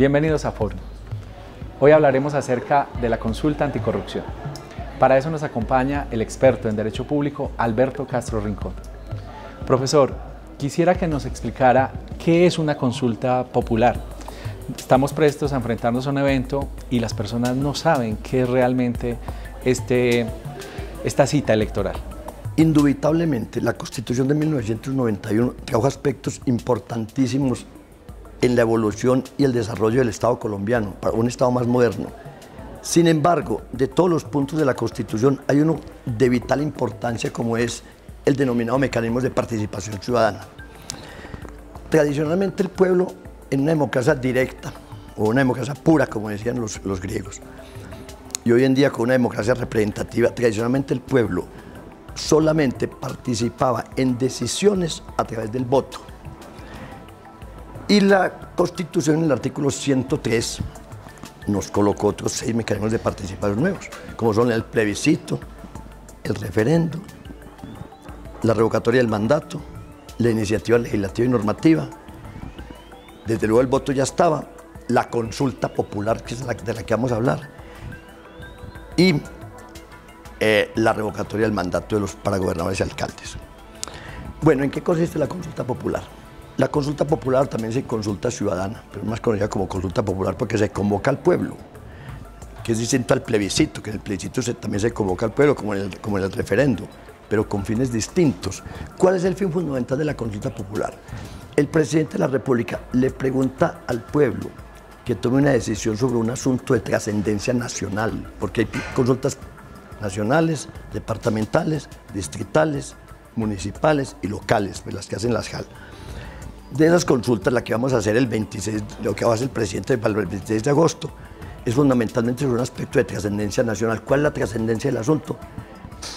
Bienvenidos a Fórum. Hoy hablaremos acerca de la consulta anticorrupción. Para eso nos acompaña el experto en Derecho Público, Alberto Castro Rincón. Profesor, quisiera que nos explicara qué es una consulta popular. Estamos prestos a enfrentarnos a un evento y las personas no saben qué es realmente esta cita electoral. Indubitablemente, la Constitución de 1991 trajo aspectos importantísimos en la evolución y el desarrollo del Estado colombiano, para un Estado más moderno. Sin embargo, de todos los puntos de la Constitución, hay uno de vital importancia, como es el denominado mecanismo de participación ciudadana. Tradicionalmente, el pueblo, en una democracia directa, o una democracia pura, como decían los griegos, y hoy en día con una democracia representativa, tradicionalmente el pueblo solamente participaba en decisiones a través del voto. Y la Constitución, en el artículo 103, nos colocó otros 6 mecanismos de participación nuevos, como son el plebiscito, el referendo, la revocatoria del mandato, la iniciativa legislativa y normativa. Desde luego el voto ya estaba, la consulta popular, que es de la que vamos a hablar, y la revocatoria del mandato para gobernadores y alcaldes. Bueno, ¿en qué consiste la consulta popular? La consulta popular también se consulta ciudadana, pero es más conocida como consulta popular porque se convoca al pueblo, que es distinto al plebiscito, que en el plebiscito también se convoca al pueblo, como en el referendo, pero con fines distintos. ¿Cuál es el fin fundamental de la consulta popular? El presidente de la República le pregunta al pueblo que tome una decisión sobre un asunto de trascendencia nacional, porque hay consultas nacionales, departamentales, distritales, municipales y locales, pues las que hacen las JAL. De esas consultas, la que vamos a hacer el 26, lo que va a hacer el presidente para el 26 de agosto, es fundamentalmente sobre un aspecto de trascendencia nacional. ¿Cuál es la trascendencia del asunto?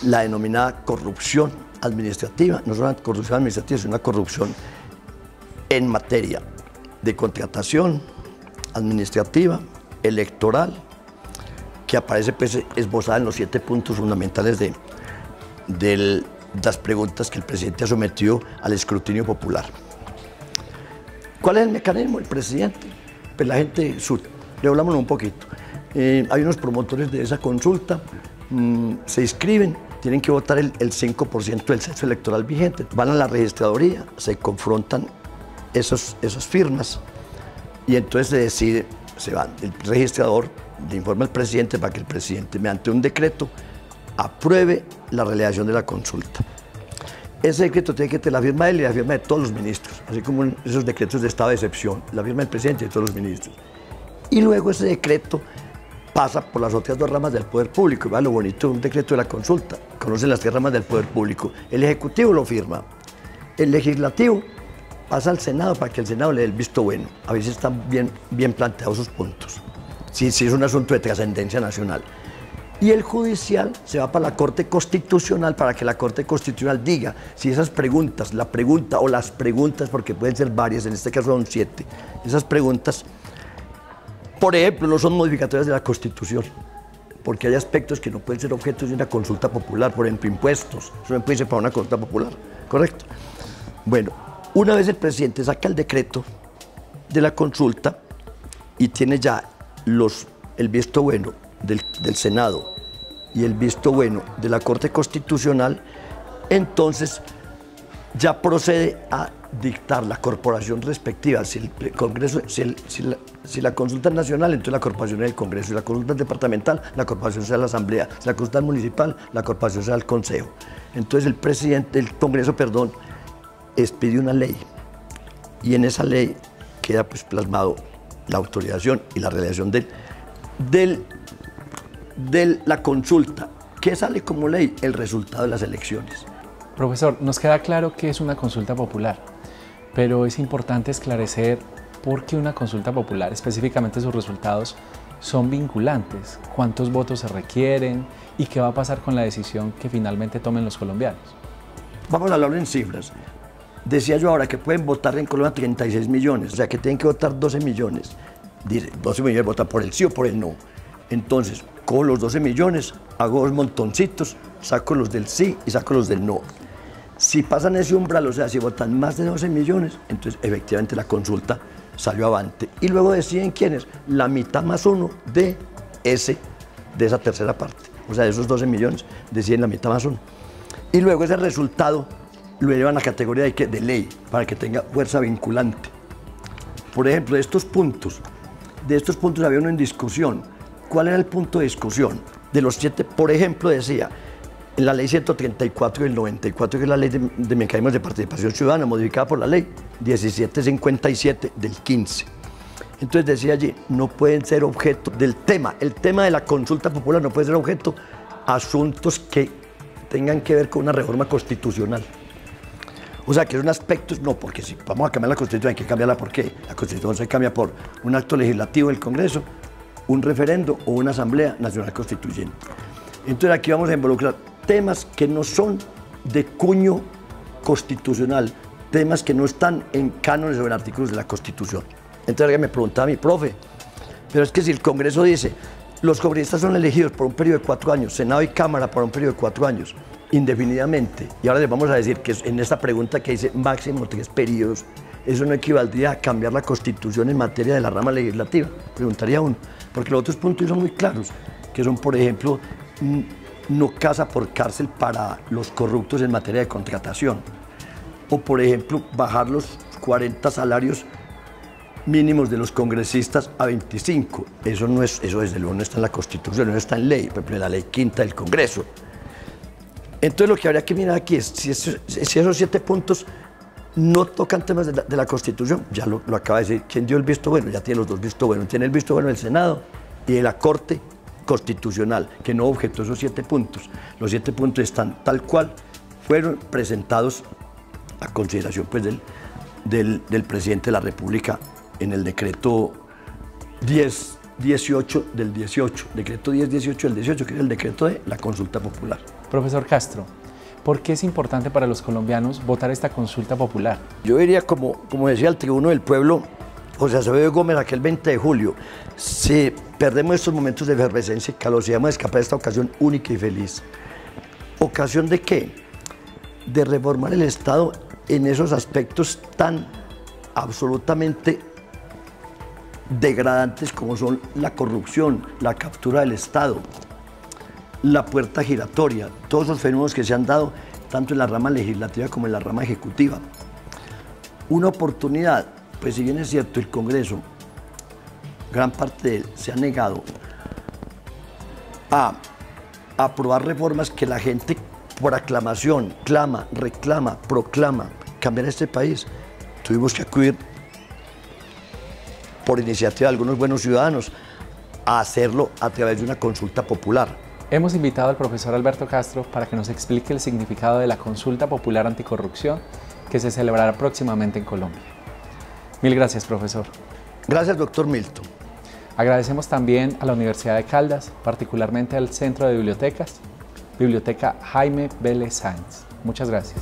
La denominada corrupción administrativa, no solo una corrupción administrativa, sino una corrupción en materia de contratación administrativa, electoral, que aparece pues, esbozada en los 7 puntos fundamentales de las preguntas que el presidente ha sometido al escrutinio popular. ¿Cuál es el mecanismo? El presidente. Pues la gente, regulámonos un poquito. Hay unos promotores de esa consulta, se inscriben, tienen que votar el 5% del censo electoral vigente, van a la registraduría, se confrontan esas firmas y entonces se decide, se van, el registrador le informa al presidente para que el presidente, mediante un decreto, apruebe la realización de la consulta. Ese decreto tiene que tener la firma de él y la firma de todos los ministros, así como en esos decretos de estado de excepción, la firma del presidente y de todos los ministros. Y luego ese decreto pasa por las otras 2 ramas del poder público. Y va lo bonito de un decreto de la consulta, conocen las 3 ramas del poder público. El ejecutivo lo firma, el legislativo pasa al Senado para que el Senado le dé el visto bueno. A veces están bien planteados sus puntos, si es un asunto de trascendencia nacional. Y el judicial se va para la Corte Constitucional para que la Corte Constitucional diga si esas preguntas, la pregunta o las preguntas, porque pueden ser varias, en este caso son 7, esas preguntas, por ejemplo, no son modificatorias de la Constitución, porque hay aspectos que no pueden ser objetos de una consulta popular, por ejemplo, impuestos, eso no puede ser para una consulta popular, ¿correcto? Bueno, una vez el presidente saca el decreto de la consulta y tiene ya el visto bueno del Senado y el visto bueno de la Corte Constitucional, entonces ya procede a dictar la corporación respectiva. Si el Congreso, si la consulta es nacional, entonces la corporación es el Congreso. Si la consulta es departamental, la corporación será la Asamblea. Si la consulta es municipal, la corporación será el Consejo. Entonces el Congreso, expide una ley y en esa ley queda pues plasmado la autorización y la realización de la consulta. ¿Qué sale como ley? El resultado de las elecciones. Profesor, nos queda claro que es una consulta popular, pero es importante esclarecer por qué una consulta popular, específicamente sus resultados, son vinculantes, cuántos votos se requieren y qué va a pasar con la decisión que finalmente tomen los colombianos. Vamos a hablar en cifras. Decía yo ahora que pueden votar en Colombia 36 millones, o sea que tienen que votar 12 millones. Dice, 12 millones votan por el sí o por el no. Entonces, con los 12 millones, hago 2 montoncitos, saco los del sí y saco los del no. Si pasan ese umbral, o sea, si votan más de 12 millones, entonces efectivamente la consulta salió avante. Y luego deciden quiénes, la mitad más uno de esa tercera parte. O sea, de esos 12 millones, deciden la mitad más uno. Y luego ese resultado lo llevan a categoría de ley, para que tenga fuerza vinculante. Por ejemplo, de estos puntos había uno en discusión. ¿Cuál era el punto de discusión? De los 7, por ejemplo, decía, en la ley 134 del 94, que es la ley de mecanismos de participación ciudadana, modificada por la ley 1757 del 15. Entonces decía allí, no pueden ser objeto del tema, el tema de la consulta popular no puede ser objeto asuntos que tengan que ver con una reforma constitucional. O sea, que son aspectos, no, porque si vamos a cambiar la Constitución hay que cambiarla, ¿por qué? La Constitución se cambia por un acto legislativo del Congreso, un referendo o una Asamblea Nacional Constituyente. Entonces aquí vamos a involucrar temas que no son de cuño constitucional, temas que no están en cánones o en artículos de la Constitución. Entonces alguien me preguntaba a mi profe, pero es que si el Congreso dice, los congresistas son elegidos por un periodo de 4 años, Senado y Cámara por un periodo de 4 años, indefinidamente, y ahora les vamos a decir que en esta pregunta que dice máximo 3 periodos, eso no equivaldría a cambiar la Constitución en materia de la rama legislativa, preguntaría uno, porque los otros puntos son muy claros, que son, por ejemplo, no casa por cárcel para los corruptos en materia de contratación, o por ejemplo, bajar los 40 salarios mínimos de los congresistas a 25. Eso desde luego no está en la Constitución, no está en ley, por ejemplo, en la ley quinta del Congreso. Entonces lo que habría que mirar aquí es si esos 7 puntos no tocan temas de la Constitución. Ya lo acaba de decir, ¿quién dio el visto bueno? Ya tiene los 2 vistos buenos. Tiene el visto bueno del Senado y de la Corte Constitucional, que no objetó esos 7 puntos. Los 7 puntos están tal cual fueron presentados a consideración pues, del presidente de la República en el decreto 1018 del 18, decreto 1018 del 18, que es el decreto de la consulta popular. Profesor Castro, ¿por qué es importante para los colombianos votar esta consulta popular? Yo diría, como decía el tribuno del pueblo, José Acevedo Gómez, aquel 20 de julio, si perdemos estos momentos de efervescencia y calor, si vamos a escapar de esta ocasión única y feliz. ¿Ocasión de qué? De reformar el Estado en esos aspectos tan absolutamente degradantes como son la corrupción, la captura del Estado, la puerta giratoria, todos los fenómenos que se han dado tanto en la rama legislativa como en la rama ejecutiva. Una oportunidad, pues si bien es cierto, el Congreso, gran parte de él, se ha negado a aprobar reformas que la gente por aclamación clama, reclama, proclama cambiar este país. Tuvimos que acudir por iniciativa de algunos buenos ciudadanos a hacerlo a través de una consulta popular. Hemos invitado al profesor Alberto Castro para que nos explique el significado de la consulta popular anticorrupción que se celebrará próximamente en Colombia. Mil gracias, profesor. Gracias, doctor Milton. Agradecemos también a la Universidad de Caldas, particularmente al Centro de Bibliotecas, Biblioteca Jaime Vélez Sáenz. Muchas gracias.